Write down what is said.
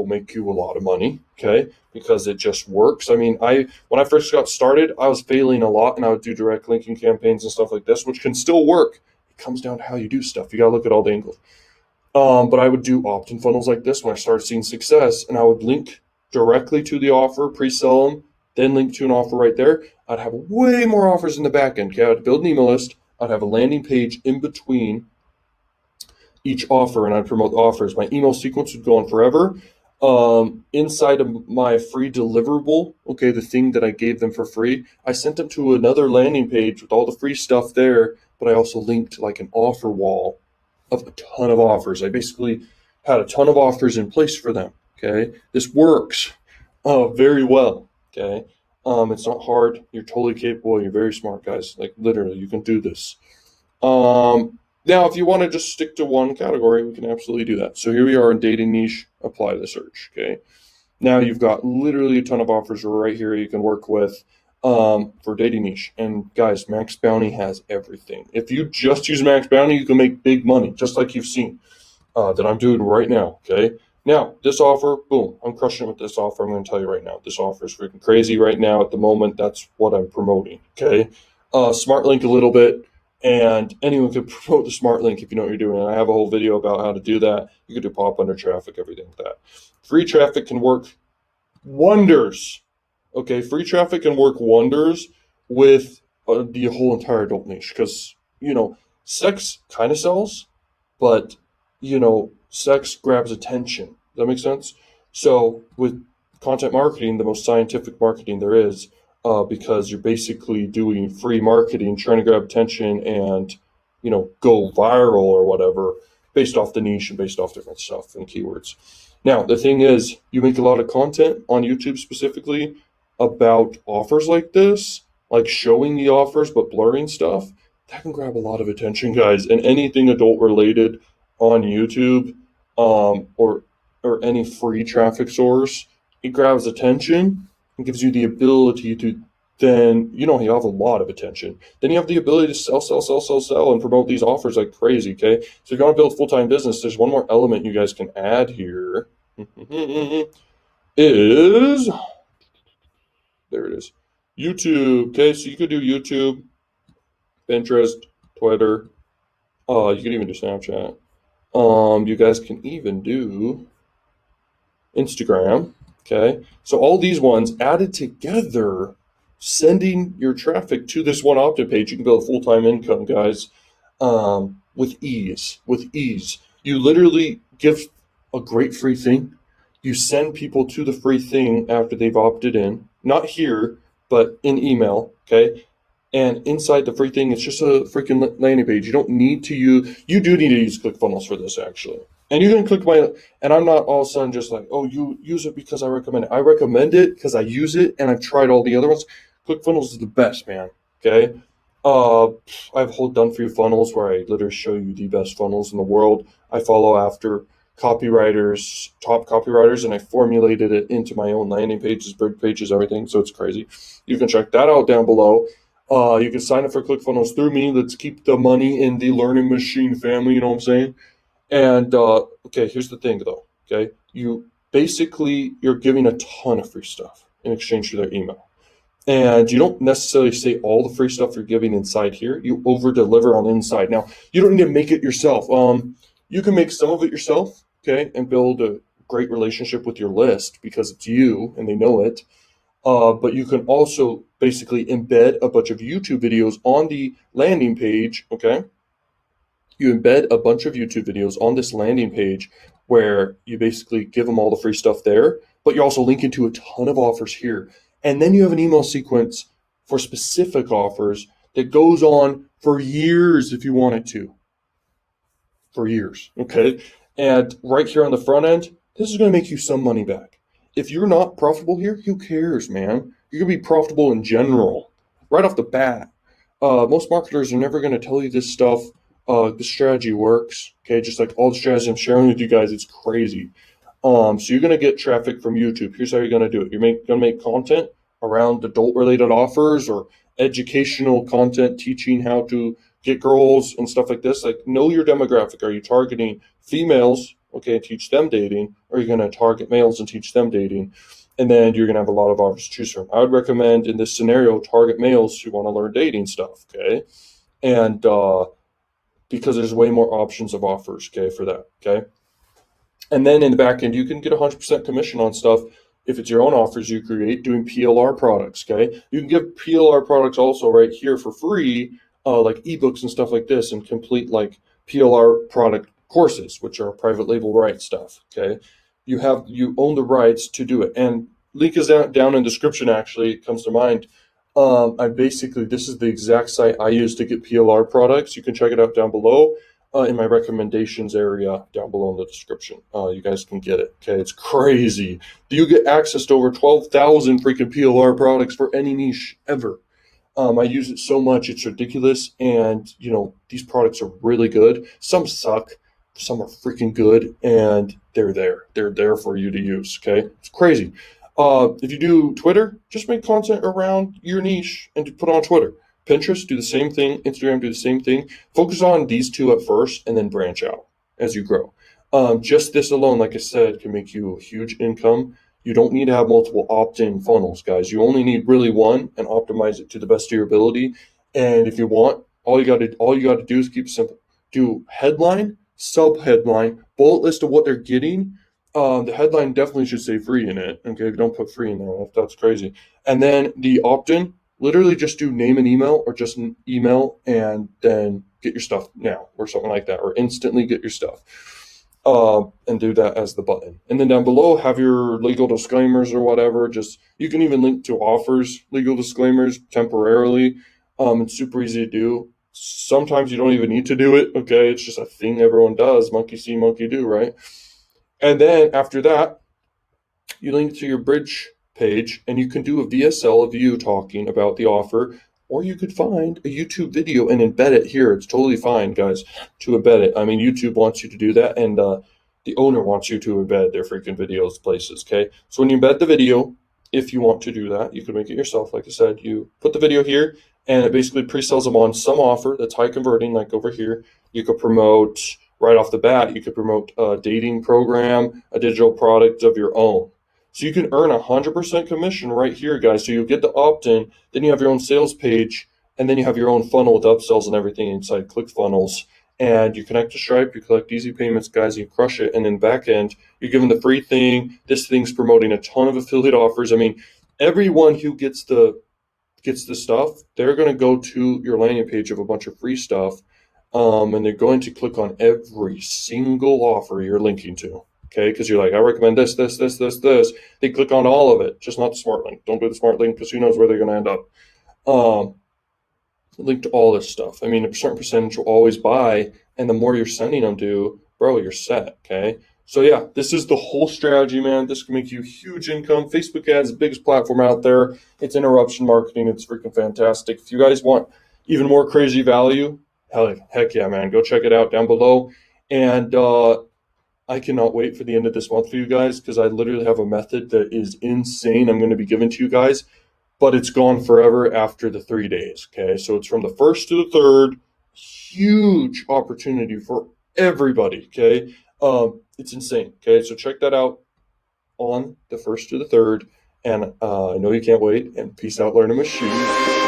will make you a lot of money, okay? Because it just works. I mean, when I first got started, I was failing a lot, and I would do direct linking campaigns and stuff like this, which can still work. It comes down to how you do stuff. You got to look at all the angles. But I would do opt-in funnels like this when I started seeing success, and I would link directly to the offer, pre-sell them, then link to an offer right there. I'd have way more offers in the back end. Okay, I'd build an email list. I'd have a landing page in between each offer, and I'd promote the offers. My email sequence would go on forever. Inside of my free deliverable, okay, the thing that I gave them for free, I sent them to another landing page with all the free stuff there, but I also linked like an offer wall of a ton of offers. I basically had a ton of offers in place for them. Okay, this works very well. Okay, it's not hard. You're totally capable. You're very smart, guys. Like literally, you can do this. Now, if you want to just stick to one category, we can absolutely do that. So here we are in dating niche. Apply the search. Okay, now you've got literally a ton of offers right here you can work with for dating niche. And guys, Maxbounty has everything. If you just use Maxbounty, you can make big money, just like you've seen that I'm doing right now. Okay. Now, this offer, boom, I'm crushing it with this offer. I'm going to tell you right now, this offer is freaking crazy right now at the moment. That's what I'm promoting. Okay. Smart link a little bit, and anyone can promote the smart link if you know what you're doing. And I have a whole video about how to do that. You can do pop under traffic, everything like that. Free traffic can work wonders. Okay, free traffic can work wonders with the whole entire adult niche, because, sex kind of sells, but, sex grabs attention. Does that make sense? So with content marketing, the most scientific marketing there is, because you're basically doing free marketing, trying to grab attention and, go viral or whatever, based off the niche and based off different stuff and keywords. Now, the thing is, you make a lot of content on YouTube specifically about offers like this, like showing the offers but blurring stuff. That can grab a lot of attention, guys. And anything adult related on YouTube, or any free traffic source, it grabs attention and gives you the ability to then, you have a lot of attention. Then you have the ability to sell, and promote these offers like crazy, okay? So if you want to build a full-time business, there's one more element you guys can add here. is, there it is, YouTube, okay? So you could do YouTube, Pinterest, Twitter, you could even do Snapchat. You guys can even do Instagram, okay? So all these ones added together, sending your traffic to this one opt-in page, you can build a full-time income, guys, with ease. You literally give a great free thing. You send people to the free thing after they've opted in, not here, but in email, okay? And inside the free thing, it's just a freaking landing page. You don't need to you do need to use ClickFunnels for this, actually. And you can click and I'm not all of a sudden just like, oh, you use it because I recommend it. I recommend it because I use it and I've tried all the other ones. ClickFunnels is the best, man, okay? I have whole done for you funnels where I literally show you the best funnels in the world. I follow after copywriters, top copywriters, and I formulated it into my own landing pages, bird pages, everything. So it's crazy. You can check that out down below. You can sign up for ClickFunnels through me. Let's keep the money in the learning machine family, you know what I'm saying? And, okay, here's the thing though, okay? You're giving a ton of free stuff in exchange for their email. And you don't necessarily say all the free stuff you're giving inside here. You over deliver on the inside. Now, you don't need to make it yourself. You can make some of it yourself, okay, and build a great relationship with your list because it's you and they know it. But you can also basically embed a bunch of YouTube videos on the landing page, okay? You embed a bunch of YouTube videos on this landing page where you basically give them all the free stuff there, but you're also linking to a ton of offers here. And then you have an email sequence for specific offers that goes on for years if you want it to. For years, okay? And right here on the front end, this is going to make you some money back. If you're not profitable here, who cares, man? You're going to be profitable in general, right off the bat. Most marketers are never going to tell you this stuff. This strategy works, okay? Just like all the strategies I'm sharing with you guys, it's crazy. So you're going to get traffic from YouTube. Here's how you're going to do it. You're going to make content around adult-related offers or educational content teaching how to get girls and stuff like this. Like, know your demographic. Are you targeting females okay, and teach them dating, or you're going to target males and teach them dating. And then you're going to have a lot of offers to choose from. I would recommend in this scenario, target males who want to learn dating stuff, okay? And because there's way more options of offers, okay, for that, okay? And then in the back end, you can get 100% commission on stuff if it's your own offers you create doing PLR products, okay? You can give PLR products also right here for free, like ebooks and stuff like this, and complete like PLR product courses, which are private label right stuff, okay? You own the rights to do it. And link is down in the description, actually, it comes to mind. This is the exact site I use to get PLR products. You can check it out down below. In my recommendations area down below in the description. You guys can get it. Okay, it's crazy. You get access to over 12,000 freaking PLR products for any niche ever. I use it so much, it's ridiculous. And, these products are really good. Some suck, some are freaking good, and they're there. They're there for you to use. Okay, it's crazy. If you do Twitter, just make content around your niche and put on Twitter. Pinterest, do the same thing. Instagram, do the same thing. Focus on these two at first and then branch out as you grow. Just this alone, like I said, can make you a huge income. You don't need to have multiple opt-in funnels, guys. You only need really one and optimize it to the best of your ability. And if you want, all you got to do is keep it simple. Do headline, sub-headline, bullet list of what they're getting. The headline definitely should say free in it. Okay, if you don't put free in there, that's crazy. And then the opt-in, literally just do name and email, or just an email and then get your stuff now or something like that, or instantly get your stuff, and do that as the button. And then down below, have your legal disclaimers or whatever. You can even link to offers, legal disclaimers temporarily. It's super easy to do. Sometimes you don't even need to do it. Okay, it's just a thing everyone does. Monkey see, monkey do, right? And then after that, you link to your bridge page, and you can do a VSL of you talking about the offer, or you could find a YouTube video and embed it here. It's totally fine, guys, to embed it. I mean, YouTube wants you to do that, and the owner wants you to embed their freaking videos places, okay? So when you embed the video, if you want to do that, you can make it yourself. Like I said, you put the video here, and it basically pre-sells them on some offer that's high converting, like over here. You could promote right off the bat. You could promote a dating program, a digital product of your own. So you can earn 100% commission right here, guys. So you get the opt-in, then you have your own sales page, and then you have your own funnel with upsells and everything inside ClickFunnels. And you connect to Stripe, you collect easy payments, guys, you crush it. And then back end, you're given the free thing. This thing's promoting a ton of affiliate offers. I mean, everyone who gets the stuff, they're going to go to your landing page of a bunch of free stuff, and they're going to click on every single offer you're linking to. Okay, because you're like, I recommend this. They click on all of it, just not the smart link. Don't do the smart link because who knows where they're going to end up. Link to all this stuff. I mean, a certain percentage will always buy, and the more you're sending them to, bro, you're set. Okay, so yeah, this is the whole strategy, man. This can make you huge income. Facebook ads, the biggest platform out there. It's interruption marketing. It's freaking fantastic. If you guys want even more crazy value, heck yeah, man, go check it out down below. And I cannot wait for the end of this month for you guys, because I literally have a method that is insane I'm going to be giving to you guys, but it's gone forever after the 3 days. Okay, so it's from the 1st to the 3rd. Huge opportunity for everybody. Okay, it's insane. Okay, so check that out on the 1st to the 3rd, and I know you can't wait. And peace out, learning with shoes.